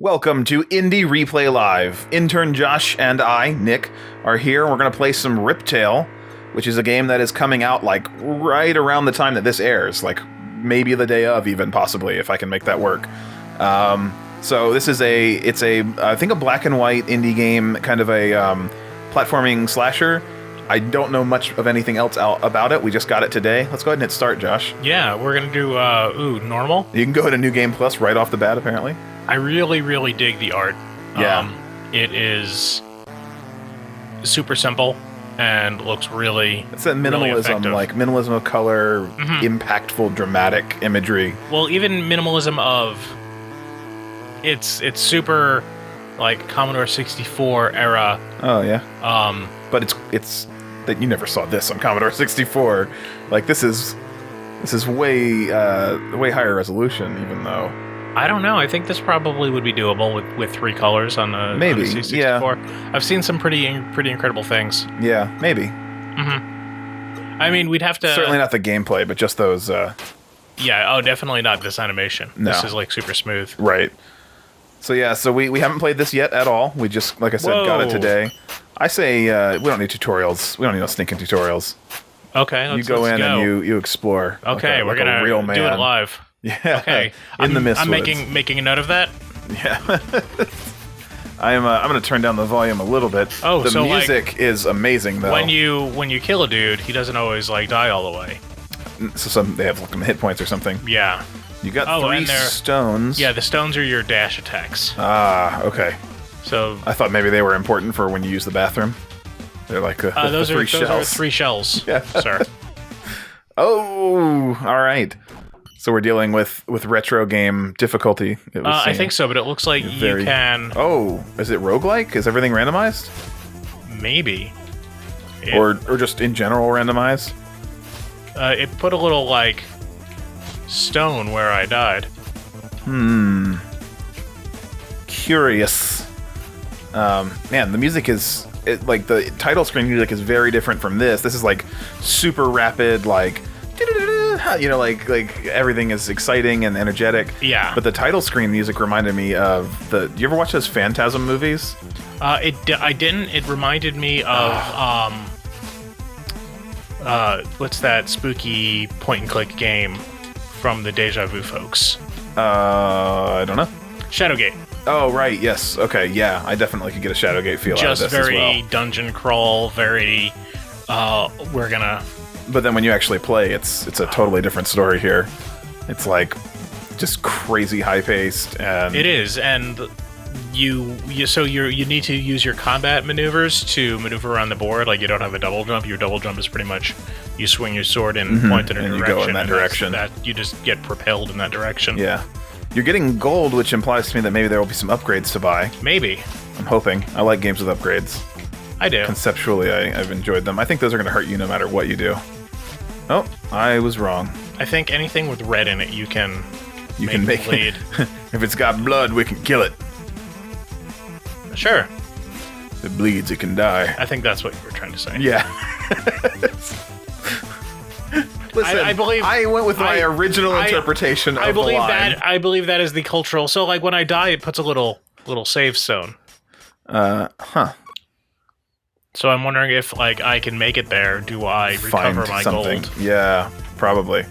Welcome to Indie Replay Live. Intern Josh and I, Nick, are here. We're going to play some Riptale, which is a game that is coming out like right around the time that this airs, like maybe the day of even, possibly, if I can make that work. So this is I think a black and white indie game, kind of a platforming slasher. I don't know much of anything else about it. We just got it today. Let's go ahead and hit start, Josh. Yeah, we're going to do, normal. You can go to New Game Plus right off the bat, apparently. I really, really dig the art. Yeah. It is super simple and looks really It's that minimalism, really like minimalism of color, impactful, dramatic imagery. Well, even minimalism of... It's super, like, Commodore 64 era. Oh, yeah. But it's that you never saw this on Commodore 64. Like, this is way higher resolution, even though... I don't know. I think this probably would be doable with three colors on the C64. Yeah. I've seen some pretty incredible things. Yeah, maybe. I mean, we'd have to... Certainly not the gameplay, but just those... Yeah, definitely not this animation. No. This is, like, super smooth. Right. So, yeah, we haven't played this yet at all. We just, like I said, got it today. I say we don't need tutorials. We don't need no stinking tutorials. Okay, let's go. And you explore. Okay, we're gonna real man. do it live. Yeah. Okay. In the mist. I'm making a note of that. Yeah. I'm gonna turn down the volume a little bit. Oh, the so music is amazing though. When you kill a dude, he doesn't always like die all the way. So they have like hit points or something. Yeah. You got 3 stones. Yeah, the stones are your dash attacks. Ah, okay. So I thought maybe they were important for when you use the bathroom. They're like the those 3 shells. Those are 3 shells, yeah. sir. Oh, all right. So we're dealing with retro game difficulty. I think so, but it looks like you can... Oh, is it roguelike? Is everything randomized? Maybe. Or just in general randomized? It put a little, like, stone where I died. Curious. Man, the music is... like, the title screen music is very different from this. This is, like, super rapid, like... You know, like everything is exciting and energetic. Yeah. But the title screen music reminded me of the... You ever watch those Phantasm movies? I didn't. It reminded me of what's that spooky point-and-click game from the Deja Vu folks? I don't know. Shadowgate. Oh, right, yes. Okay, yeah, I definitely could get a Shadowgate feel out of this as well. Just very dungeon crawl, very, we're gonna... But then when you actually play, it's a totally different story here. It's like, just crazy high-paced, and... It is, and you need to use your combat maneuvers to maneuver around the board. Like, you don't have a double jump. Your double jump is pretty much you swing your sword and point in a direction. You go in that direction. That you just get propelled in that direction. Yeah. You're getting gold, which implies to me that maybe there will be some upgrades to buy. Maybe. I'm hoping. I like games with upgrades. I do. Conceptually, I've enjoyed them. I think those are going to hurt you no matter what you do. Oh, I was wrong. I think anything with red in it, you can make bleed. If it's got blood, we can kill it. Sure. If it bleeds, it can die. I think that's what you were trying to say. Yeah. Listen, I went with my original interpretation of the line. I believe that is the cultural... So, like, when I die, it puts a little save stone. So I'm wondering if, like, I can make it there. Do I recover my gold? Yeah, probably.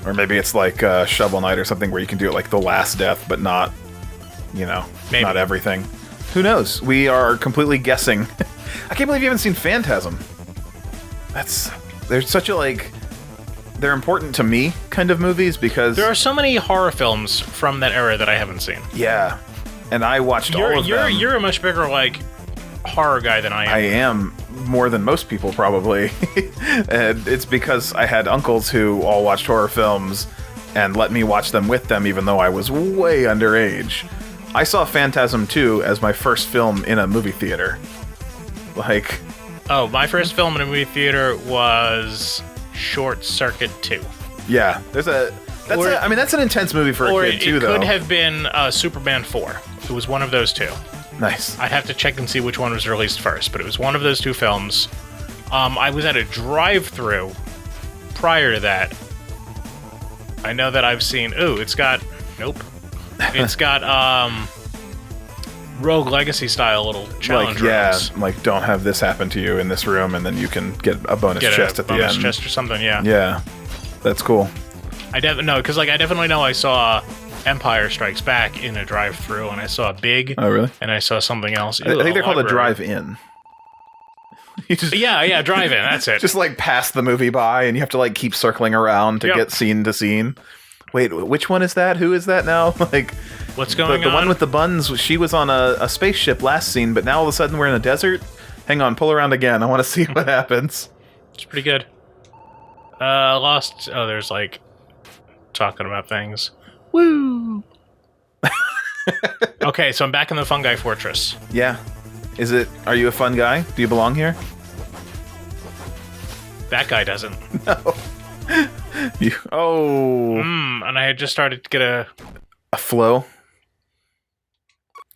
Or maybe it's like Shovel Knight or something where you can do it like the last death, but not, not everything. Who knows? We are completely guessing. I can't believe you haven't seen Phantasm. They're such a, like... They're important to me kind of movies because... There are so many horror films from that era that I haven't seen. Yeah. And I watched all of them. You're a much bigger, like... horror guy than I am. I am more than most people probably. And it's because I had uncles who all watched horror films and let me watch them with them even though I was way underage. I saw Phantasm 2 as my first film in a movie theater. Like... Oh, my first film in a movie theater was Short Circuit 2. Yeah, that's an intense movie for a kid too, though. Or it could have been Superman 4. It was one of those two. Nice. I'd have to check and see which one was released first, but it was one of those two films. I was at a drive-thru prior to that. I know that I've seen... Ooh, it's got... Nope. It's got, Rogue Legacy style little challenge rooms. like don't have this happen to you in this room, and then you can get a bonus chest at the end. Bonus chest or something, yeah. Yeah, that's cool. I definitely know I saw Empire Strikes Back in a drive-through, and I saw Big. Oh, really? And I saw something else. I think they're called a drive-in. Yeah, drive-in. That's it. Just like pass the movie by, and you have to like keep circling around to get scene to scene. Wait, which one is that? Who is that now? Like, what's going on? The one with the buns. She was on a spaceship last scene, but now all of a sudden we're in a desert. Hang on, pull around again. I want to see what happens. It's pretty good. Lost. Oh, there's like talking about things. Woo! Okay, so I'm back in the Fungi Fortress. Yeah. Are you a fun guy? Do you belong here? That guy doesn't. No. And I had just started to get a flow.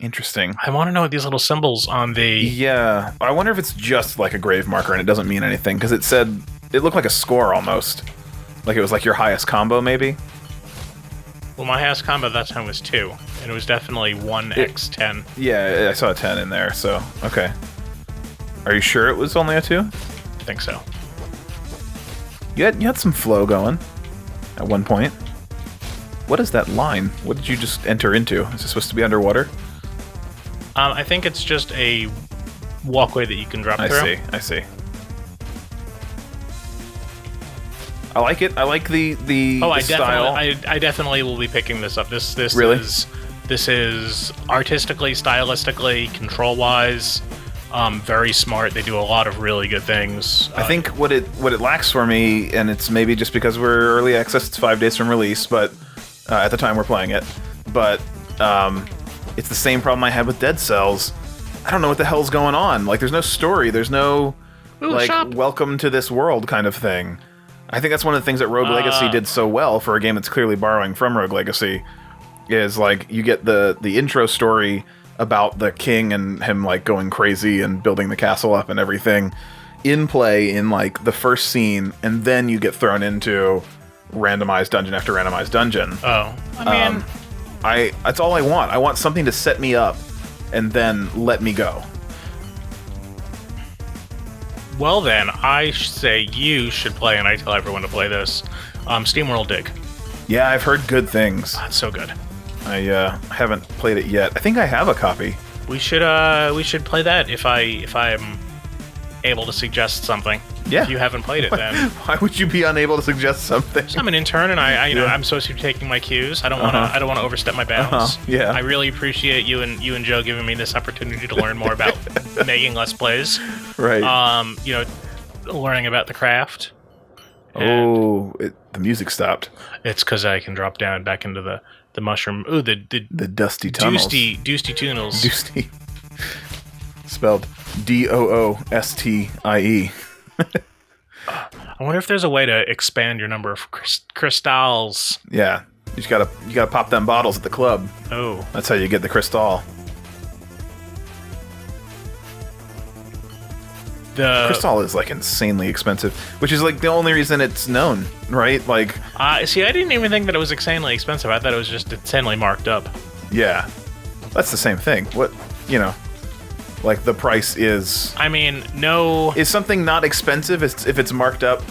Interesting. I want to know what these little symbols on the... Yeah. I wonder if it's just like a grave marker and it doesn't mean anything, because it looked like a score almost. Like it was like your highest combo, maybe? Well, my highest combo that time was 2, and it was definitely 1x10. Yeah, I saw a 10 in there, so, okay. Are you sure it was only a 2? I think so. You had some flow going at one point. What is that line? What did you just enter into? Is it supposed to be underwater? I think it's just a walkway that you can drop through. I see. I like it. I like the style. I definitely will be picking this up. This really? This is artistically, stylistically, control-wise, very smart. They do a lot of really good things. I think what it lacks for me, and it's maybe just because we're early access, it's 5 days from release, but at the time we're playing it, but it's the same problem I had with Dead Cells. I don't know what the hell's going on. Like, there's no story. There's no welcome to this world kind of thing. I think that's one of the things that Rogue Legacy did so well for a game that's clearly borrowing from Rogue Legacy, is like you get the intro story about the king and him like going crazy and building the castle up and everything in play in like the first scene, and then you get thrown into randomized dungeon after randomized dungeon. Oh, I mean, that's all I want. I want something to set me up and then let me go. Well then, I say you should play, and I tell everyone to play this, SteamWorld Dig. Yeah, I've heard good things. Oh, it's so good. I haven't played it yet. I think I have a copy. We should play that if I'm able to suggest something. Yeah. If you haven't played it, then why would you be unable to suggest something? I'm an intern, and I'm supposed to be taking my cues. I don't want to overstep my bounds. Yeah. I really appreciate you and Joe giving me this opportunity to learn more about making Let's Plays. Right. Learning about the craft. The music stopped. It's because I can drop down back into the mushroom. Ooh, the dusty tunnels. Doosty tunnels. Doosty. Spelled DOOSTIE. I wonder if there's a way to expand your number of crystals. Yeah, you gotta pop them bottles at the club. Oh, that's how you get the Cristal. The Cristal is like insanely expensive, which is like the only reason it's known, right? Like, see, I didn't even think that it was insanely expensive. I thought it was just insanely marked up. Yeah, that's the same thing. What, like the price is. I mean, no. Is something not expensive if it's marked up?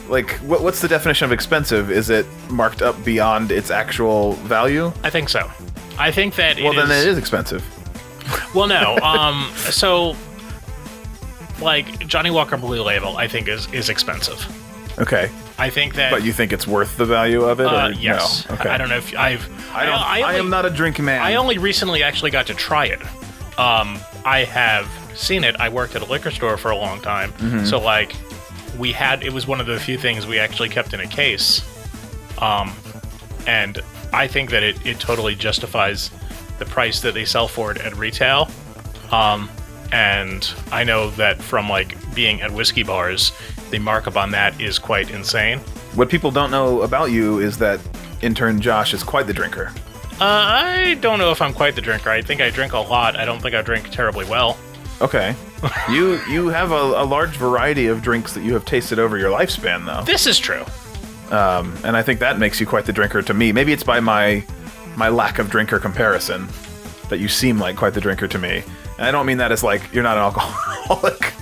Like, what's the definition of expensive? Is it marked up beyond its actual value? I think so. I think that. Well, then it is expensive. Well, no. So, like Johnny Walker Blue Label, I think is expensive. Okay. I think that. But you think it's worth the value of it? Or yes. No? Okay. I don't know if I am not a drink man. I only recently actually got to try it. I have seen it. I worked at a liquor store for a long time, so like it was one of the few things we actually kept in a case, and I think that it totally justifies the price that they sell for it at retail, and I know that from like being at whiskey bars, the markup on that is quite insane. What people don't know about you is that Intern Josh is quite the drinker. I don't know if I'm quite the drinker. I think I drink a lot. I don't think I drink terribly well. Okay. You have a large variety of drinks that you have tasted over your lifespan, though. This is true. And I think that makes you quite the drinker to me. Maybe it's by my lack of drinker comparison. that you seem like quite the drinker to me. And I don't mean that as like you're not an alcoholic.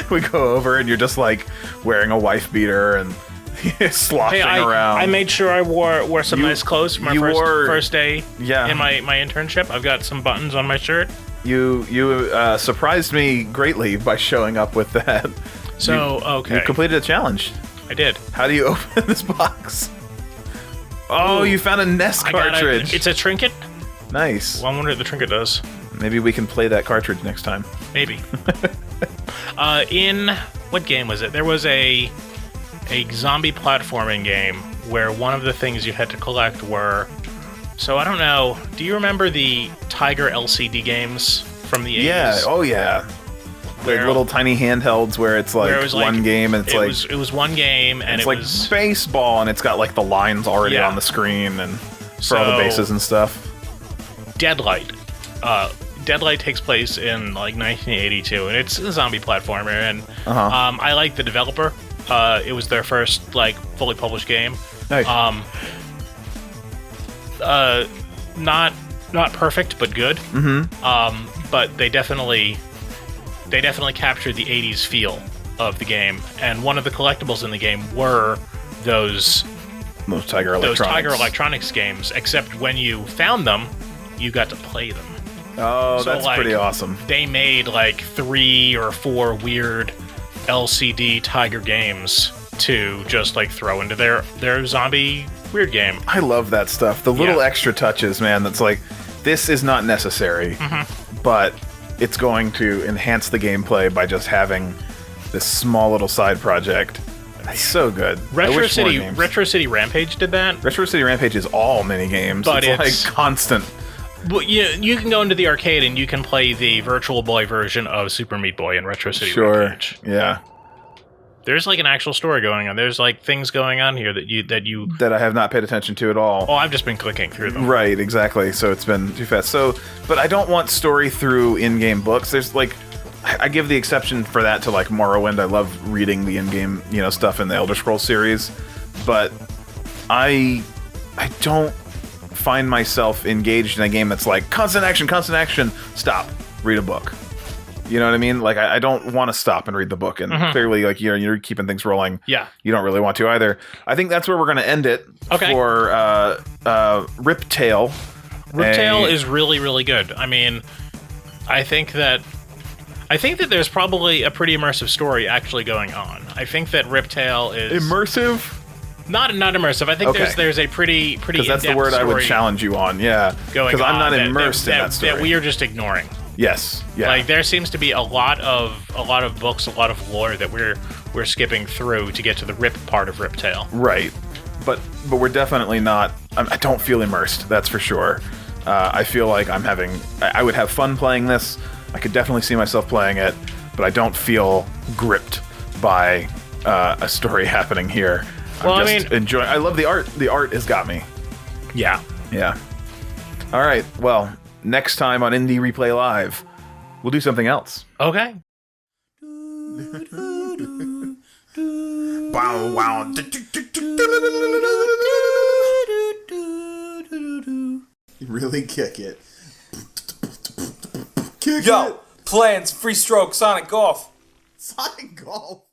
We go over and you're just like wearing a wife beater and sloshing around. I made sure I wore some nice clothes for my first day in my internship. I've got some buttons on my shirt. You surprised me greatly by showing up with that. So, you completed a challenge. I did. How do you open this box? Oh, you found a NES cartridge. It's a trinket. Nice. Well, I wonder what the trinket does. Maybe we can play that cartridge next time. Maybe. In what game was it? There was a zombie platforming game where one of the things you had to collect were... So I don't know. Do you remember the Tiger LCD games from the 80s? Yeah. Oh yeah. Like little tiny handhelds where it's like one game and it was one game and it's like baseball and it's got like the lines already on the screen and for all the bases and stuff. Deadlight. Deadlight takes place in like 1982 and it's a zombie platformer and I like the developer. It was their first like fully published game. Nice. Not perfect but good. But they definitely captured the 80s feel of the game, and one of the collectibles in the game were those Tiger Electronics games, except when you found them, you got to play them. Oh, so that's pretty awesome. They made like 3 or 4 weird LCD Tiger games to just like throw into their zombie weird game. I love that stuff. The little extra touches, man, that's like, this is not necessary, but it's going to enhance the gameplay by just having this small little side project. It's so good. Retro City Rampage did that. Retro City Rampage is all mini games, but it's like constant. But you can go into the arcade and you can play the Virtual Boy version of Super Meat Boy in Retro City Rampage. Yeah. There's like an actual story going on. There's like things going on here that I have not paid attention to at all. Oh, I've just been clicking through them. Right, exactly. So it's been too fast. But I don't want story through in-game books. There's like, I give the exception for that to like Morrowind. I love reading the in-game, stuff in the Elder Scrolls series, but I don't find myself engaged in a game that's like constant action, stop, read a book. You know what I mean? Like, I don't want to stop and read the book, and clearly, like, you're keeping things rolling. Yeah. You don't really want to either. I think that's where we're going to end it for Riptale. Riptale is really, really good. I mean, I think that there's probably a pretty immersive story actually going on. I think that Riptale is... Immersive? Not immersive. I think there's a pretty because that's the word I would challenge you on, yeah. Because I'm not immersed in that story. That we are just ignoring. Yes. Yeah. Like there seems to be a lot of books, a lot of lore that we're skipping through to get to the Rip part of Riptale. Right. But we're definitely not. I don't feel immersed. That's for sure. I feel like I would have fun playing this. I could definitely see myself playing it, but I don't feel gripped by a story happening here. Well, I'm just enjoying. I love the art. The art has got me. Yeah. Yeah. All right. Well, next time on Indie Replay Live, we'll do something else. Okay. Wow, wow. Really kick it. Yo, plans, free stroke, Sonic Golf. Sonic Golf.